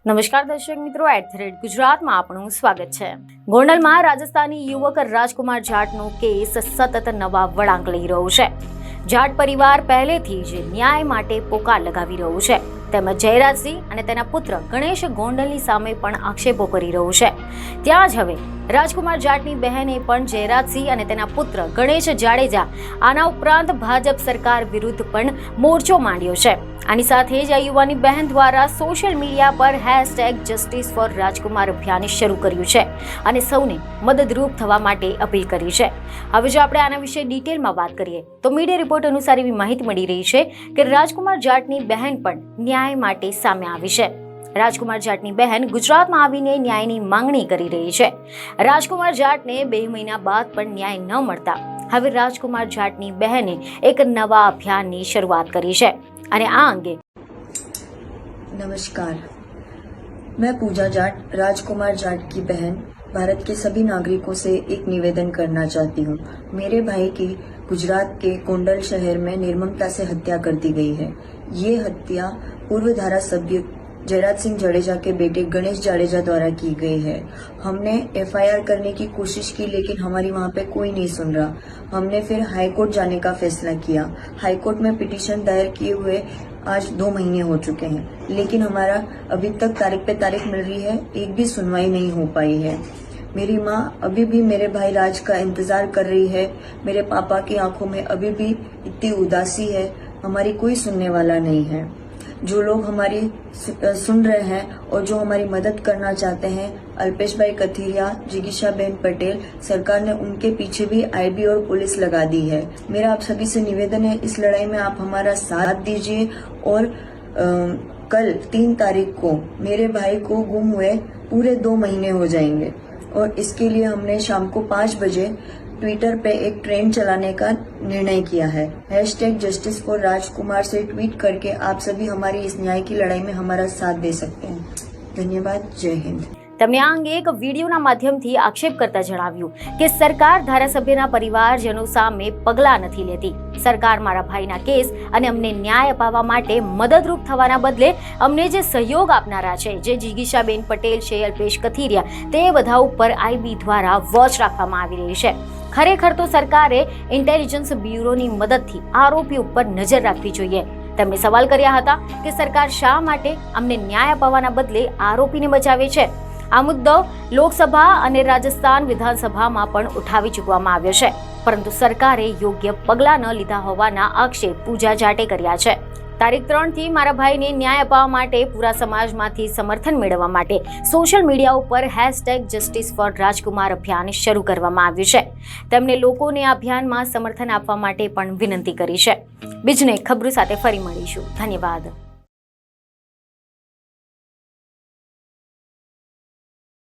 નમસ્કાર દર્શક મિત્રો, ગુજરાતમાં આપનું સ્વાગત છે। ગોંડલમાં રાજસ્થાની યુવક રાજકુમાર જાટનો કેસ સતત નવા વળાંક લઈ રહ્યો છે। જાટ પરિવાર પહેલેથી જ ન્યાય માટે પોકાર લગાવી રહ્યું છે, તેમજ જયરાજસિંહ અને તેના પુત્ર ગણેશ ગોંડલની સામે પણ આક્ષેપો કરી રહ્યું છે। ત્યાં જ હવે રાજકુમાર જાટની બહેને પણ જયરાજસિંહ અને તેના પુત્ર ગણેશ જાડેજા આના ઉપરાંત ભાજપ સરકાર વિરુદ્ધ પણ મોરચો માંડ્યો છે। આની સાથે જ આ યુવાની બહેન દ્વારા સોશિયલ મીડિયા પર #જસ્ટિસ ફોર રાજકુમાર અભિયાન શરૂ કર્યું છે અને સૌને મદદરૂપ થવા માટે અપીલ કરી છે। હવે જો આપણે આના વિશે ડિટેલમાં વાત કરીએ તો મીડિયા રિપોર્ટ અનુસાર એવી માહિતી મળી રહી છે કે રાજકુમાર જાટની બહેન પણ ન્યાય માટે સામે આવી છે। રાજકુમાર જાટની બહેન ગુજરાતમાં આવીને ન્યાયની માંગણી કરી રહી છે। રાજકુમાર જાટને 2 મહિના બાદ પણ ન્યાય ન મળતા હવે રાજકુમાર જાટની બહેને એક નવા અભિયાનની શરૂઆત કરી છે અને આ અંગે नमस्कार, मैं पूजा जाट, राजकुमार जाट की बहन, भारत के सभी नागरिकों से एक निवेदन करना चाहती हूँ। मेरे भाई की गुजरात के गोंडल शहर में निर्ममता से हत्या कर दी गई है। ये हत्या पूर्व धारासभ्य जयराज सिंह जडेजा के बेटे गणेश जाडेजा द्वारा की गई है। हमने FIR करने की कोशिश की, लेकिन हमारी वहाँ पे कोई नहीं सुन रहा। हमने फिर हाई कोर्ट जाने का फैसला किया। हाई कोर्ट में पिटीशन दायर किए हुए आज 2 महीने हो चुके हैं, लेकिन हमारा अभी तक तारीख पे तारीख मिल रही है, एक भी सुनवाई नहीं हो पाई है। मेरी माँ अभी भी मेरे भाई राज का इंतजार कर रही है। मेरे पापा की आंखों में अभी भी इतनी उदासी है, हमारी कोई सुनने वाला नहीं है। जो लोग हमारी सुन रहे हैं और जो हमारी मदद करना चाहते हैं, अल्पेश भाई कथीरिया, जिगीशा बेन पटेल, सरकार ने उनके पीछे भी IB और पुलिस लगा दी है। मेरा आप सभी से निवेदन है, इस लड़ाई में आप हमारा साथ दीजिए और कल 3 तारीख को मेरे भाई को गुम हुए पूरे 2 महीने हो जाएंगे और इसके लिए हमने शाम को 5 बजे ट्विटर पे एक ट्रेंड चलाने का निर्णय किया है। #जस्टिस फॉर राजकुमार से ट्वीट करके आप सभी हमारी इस न्याय की लड़ाई में हमारा साथ दे सकते हैं। धन्यवाद। जय हिंद। તેમણે આ અંગે એક વિડીયોના માધ્યમથી આક્ષેપ કરતા જણાવ્યું કે સરકાર ધારાસભ્યના પરિવારજનો સામે પગલાં નથી લેતી। સરકાર મારા ભાઈના કેસ અને અમને ન્યાય અપાવવા માટે મદદરૂપ થવાના બદલે અમને જે સહયોગ આપનારા છે, જે જિગીશાબેન પટેલ છે, અલ્પેશ કથિરિયા, તે બધા ઉપર IB દ્વારા વોચ રાખવામાં આવી રહી છે। ખરેખર તો સરકારે ઇન્ટેલિજન્સ બ્યુરોની મદદથી આરોપી ઉપર નજર રાખવી જોઈએ। તેમણે સવાલ કર્યા હતા કે સરકાર શા માટે અમને ન્યાય અપાવવાના બદલે આરોપીને બચાવે છે। આ મુદ્દો લોકસભા અને રાજસ્થાન વિધાનસભામાં પણ ઉઠાવી ચૂકવામાં આવ્યો છે, પરંતુ સરકારે યોગ્ય પગલાં ન લીધા હોવાના આક્ષેપ પૂજા જાટે કર્યા છે। તારીખ 3 થી મારા ભાઈને ન્યાય અપાવવા માટે પૂરા સમાજમાંથી સમર્થન મેળવવા માટે સોશિયલ મીડિયા ઉપર #જસ્ટિસ ફોર રાજકુમાર અભિયાન શરૂ કરવામાં આવ્યું છે। તેમણે લોકોને આ અભિયાનમાં સમર્થન આપવા માટે પણ વિનંતી કરી છે। બીજને ખબરો સાથે ફરી મળીશું। ધન્યવાદ।